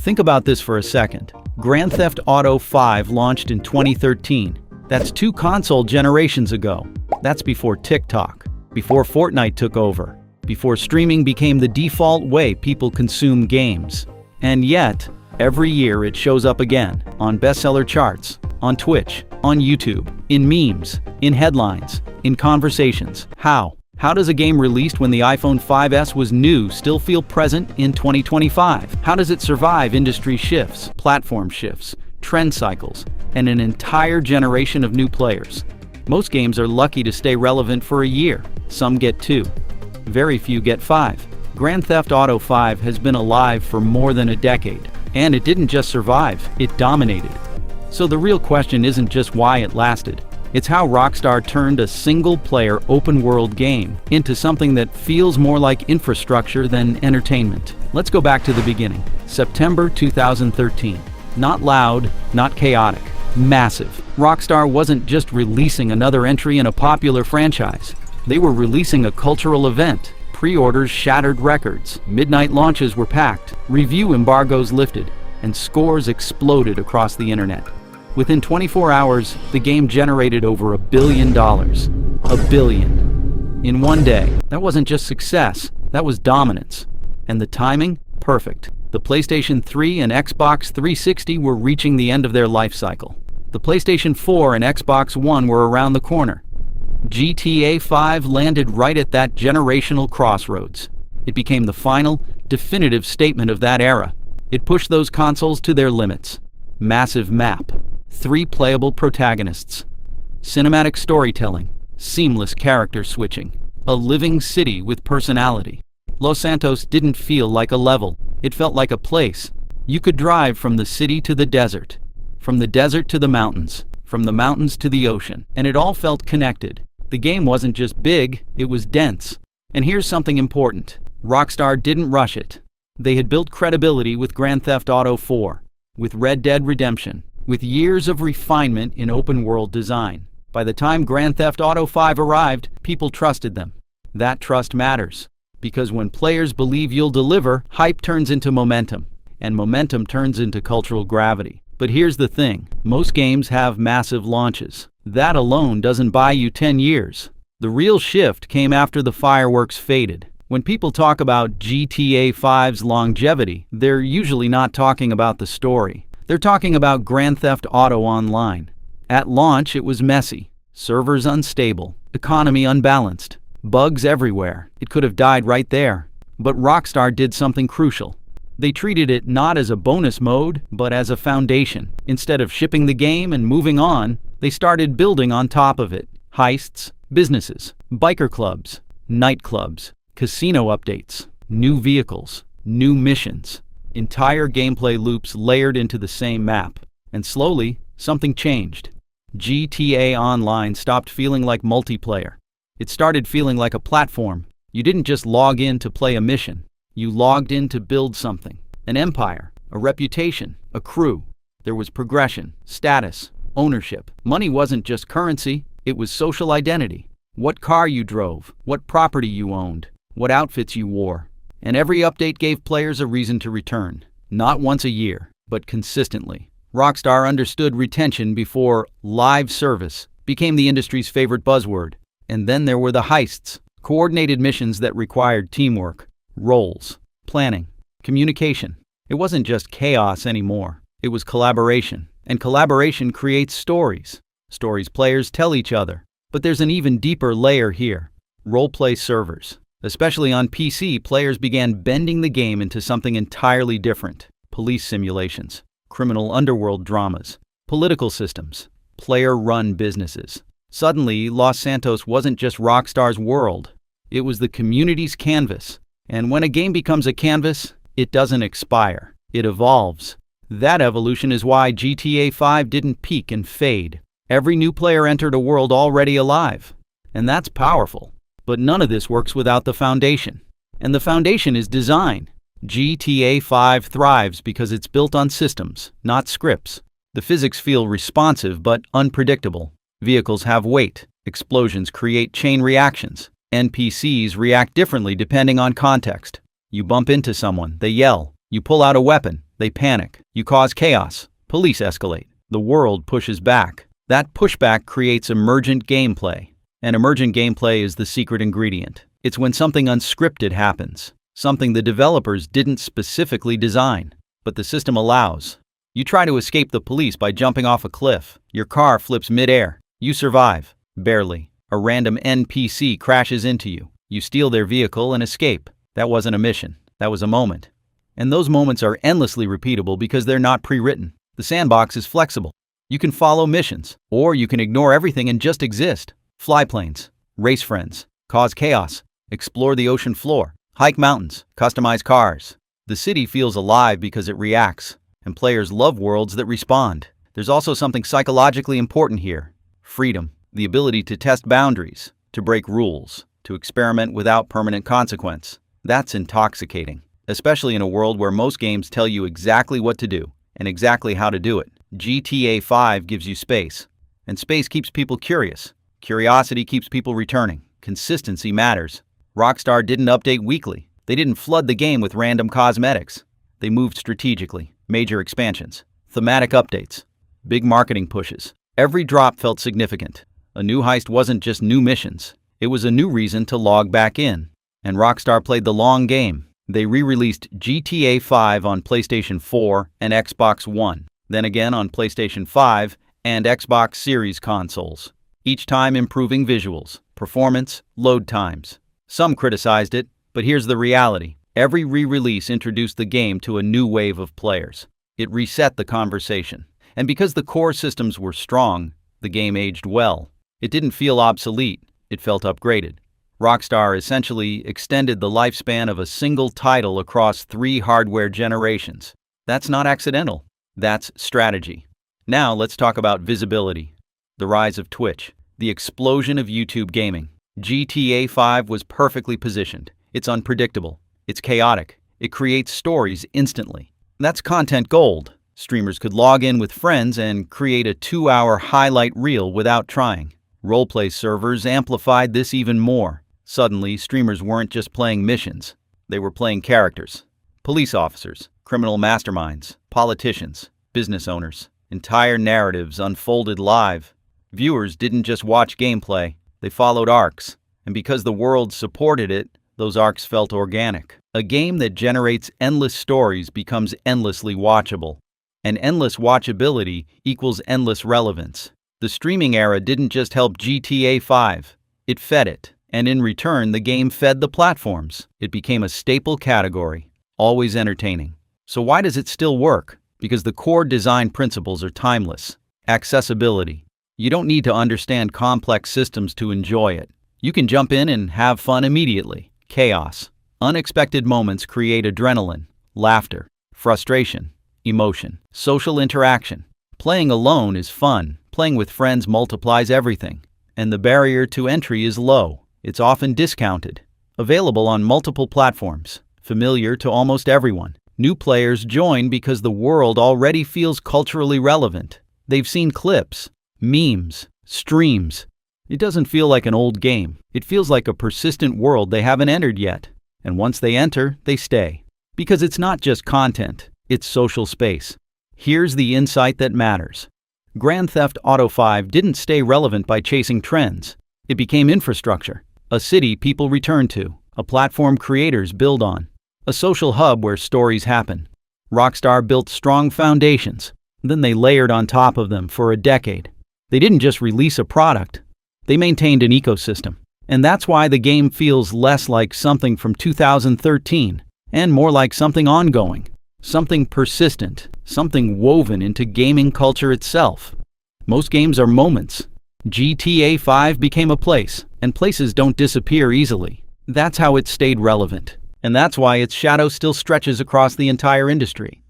Think about this for a second. Grand Theft Auto V launched in 2013. That's 2 console generations ago. That's before TikTok, before Fortnite took over, before streaming became the default way people consume games. And yet, every year it shows up again, on bestseller charts, on Twitch, on YouTube, in memes, in headlines, in conversations. How? How does a game released when the iPhone 5S was new still feel present in 2025? How does it survive industry shifts, platform shifts, trend cycles, and an entire generation of new players? Most games are lucky to stay relevant for a year. Some get 2. Very few get 5. Grand Theft Auto V has been alive for more than a decade. And it didn't just survive, it dominated. So the real question isn't just why it lasted. It's how Rockstar turned a single-player open-world game into something that feels more like infrastructure than entertainment. Let's go back to the beginning. September 2013. Not loud, not chaotic, massive. Rockstar wasn't just releasing another entry in a popular franchise. They were releasing a cultural event. Pre-orders shattered records, midnight launches were packed, review embargoes lifted, and scores exploded across the internet. Within 24 hours, the game generated over $1 billion. $1 billion. In one day. That wasn't just success, that was dominance. And the timing? Perfect. The PlayStation 3 and Xbox 360 were reaching the end of their life cycle. The PlayStation 4 and Xbox One were around the corner. GTA V landed right at that generational crossroads. It became the final, definitive statement of that era. It pushed those consoles to their limits. Massive map. 3 playable protagonists. Cinematic storytelling. Seamless character switching. A living city with personality. Los Santos didn't feel like a level. It felt like a place. You could drive from the city to the desert. From the desert to the mountains. From the mountains to the ocean. And it all felt connected. The game wasn't just big, it was dense. And here's something important. Rockstar didn't rush it. They had built credibility with Grand Theft Auto 4, with Red Dead Redemption, with years of refinement in open-world design. By the time Grand Theft Auto 5 arrived, people trusted them. That trust matters, because when players believe you'll deliver, hype turns into momentum, and momentum turns into cultural gravity. But here's the thing, most games have massive launches. That alone doesn't buy you 10 years. The real shift came after the fireworks faded. When people talk about GTA V's longevity, they're usually not talking about the story. They're talking about Grand Theft Auto Online. At launch, it was messy, servers unstable, economy unbalanced, bugs everywhere. It could have died right there. But Rockstar did something crucial. They treated it not as a bonus mode, but as a foundation. Instead of shipping the game and moving on, they started building on top of it. Heists, businesses, biker clubs, nightclubs, casino updates, new vehicles, new missions. Entire gameplay loops layered into the same map. And slowly, something changed. GTA Online stopped feeling like multiplayer. It started feeling like a platform. You didn't just log in to play a mission. You logged in to build something. An empire, a reputation, a crew. There was progression, status, ownership. Money wasn't just currency, it was social identity. What car you drove, what property you owned, what outfits you wore. And every update gave players a reason to return. Not once a year, but consistently. Rockstar understood retention before live service became the industry's favorite buzzword. And then there were the heists, coordinated missions that required teamwork, roles, planning, communication. It wasn't just chaos anymore. It was collaboration. And collaboration creates stories. Stories players tell each other. But there's an even deeper layer here. Roleplay servers. Especially on PC, players began bending the game into something entirely different. Police simulations, criminal underworld dramas, political systems, player-run businesses. Suddenly, Los Santos wasn't just Rockstar's world. It was the community's canvas. And when a game becomes a canvas, it doesn't expire. It evolves. That evolution is why GTA V didn't peak and fade. Every new player entered a world already alive. And that's powerful. But none of this works without the foundation. And the foundation is design. GTA V thrives because it's built on systems, not scripts. The physics feel responsive but unpredictable. Vehicles have weight. Explosions create chain reactions. NPCs react differently depending on context. You bump into someone, they yell. You pull out a weapon, they panic. You cause chaos, police escalate. The world pushes back. That pushback creates emergent gameplay. And emergent gameplay is the secret ingredient. It's when something unscripted happens, something the developers didn't specifically design, but the system allows. You try to escape the police by jumping off a cliff. Your car flips mid-air. You survive. Barely. A random NPC crashes into you. You steal their vehicle and escape. That wasn't a mission. That was a moment. And those moments are endlessly repeatable because they're not pre-written. The sandbox is flexible. You can follow missions, or you can ignore everything and just exist. Fly planes, race friends, cause chaos, explore the ocean floor, hike mountains, customize cars. The city feels alive because it reacts, and players love worlds that respond. There's also something psychologically important here. Freedom, the ability to test boundaries, to break rules, to experiment without permanent consequence. That's intoxicating, especially in a world where most games tell you exactly what to do and exactly how to do it. GTA 5 gives you space, and space keeps people curious. Curiosity keeps people returning. Consistency matters. Rockstar didn't update weekly. They didn't flood the game with random cosmetics. They moved strategically. Major expansions, thematic updates, big marketing pushes. Every drop felt significant. A new heist wasn't just new missions. It was a new reason to log back in. And Rockstar played the long game. They re-released GTA 5 on PlayStation 4 and Xbox One, then again on PlayStation 5 and Xbox Series consoles, each time improving visuals, performance, load times. Some criticized it, but here's the reality. Every re-release introduced the game to a new wave of players. It reset the conversation. And because the core systems were strong, the game aged well. It didn't feel obsolete, it felt upgraded. Rockstar essentially extended the lifespan of a single title across 3 hardware generations. That's not accidental. That's strategy. Now let's talk about visibility. The rise of Twitch. The explosion of YouTube gaming. GTA 5 was perfectly positioned. It's unpredictable. It's chaotic. It creates stories instantly. That's content gold. Streamers could log in with friends and create a 2-hour highlight reel without trying. Roleplay servers amplified this even more. Suddenly, streamers weren't just playing missions. They were playing characters. Police officers, criminal masterminds, politicians, business owners. Entire narratives unfolded live. Viewers didn't just watch gameplay, they followed arcs. And because the world supported it, those arcs felt organic. A game that generates endless stories becomes endlessly watchable. And endless watchability equals endless relevance. The streaming era didn't just help GTA 5, it fed it. And in return, the game fed the platforms. It became a staple category, always entertaining. So why does it still work? Because the core design principles are timeless. Accessibility. You don't need to understand complex systems to enjoy it. You can jump in and have fun immediately. Chaos. Unexpected moments create adrenaline, laughter, frustration, emotion, social interaction. Playing alone is fun. Playing with friends multiplies everything. And the barrier to entry is low. It's often discounted. Available on multiple platforms. Familiar to almost everyone. New players join because the world already feels culturally relevant. They've seen clips, memes, streams. It doesn't feel like an old game. It feels like a persistent world they haven't entered yet. And once they enter, they stay. Because it's not just content, it's social space. Here's the insight that matters. Grand Theft Auto 5 didn't stay relevant by chasing trends. It became infrastructure. A city people return to. A platform creators build on. A social hub where stories happen. Rockstar built strong foundations. Then they layered on top of them for a decade. They didn't just release a product. They maintained an ecosystem. And that's why the game feels less like something from 2013 and more like something ongoing, something persistent, something woven into gaming culture itself. Most games are moments. GTA 5 became a place, and places don't disappear easily. That's how it stayed relevant. And that's why its shadow still stretches across the entire industry.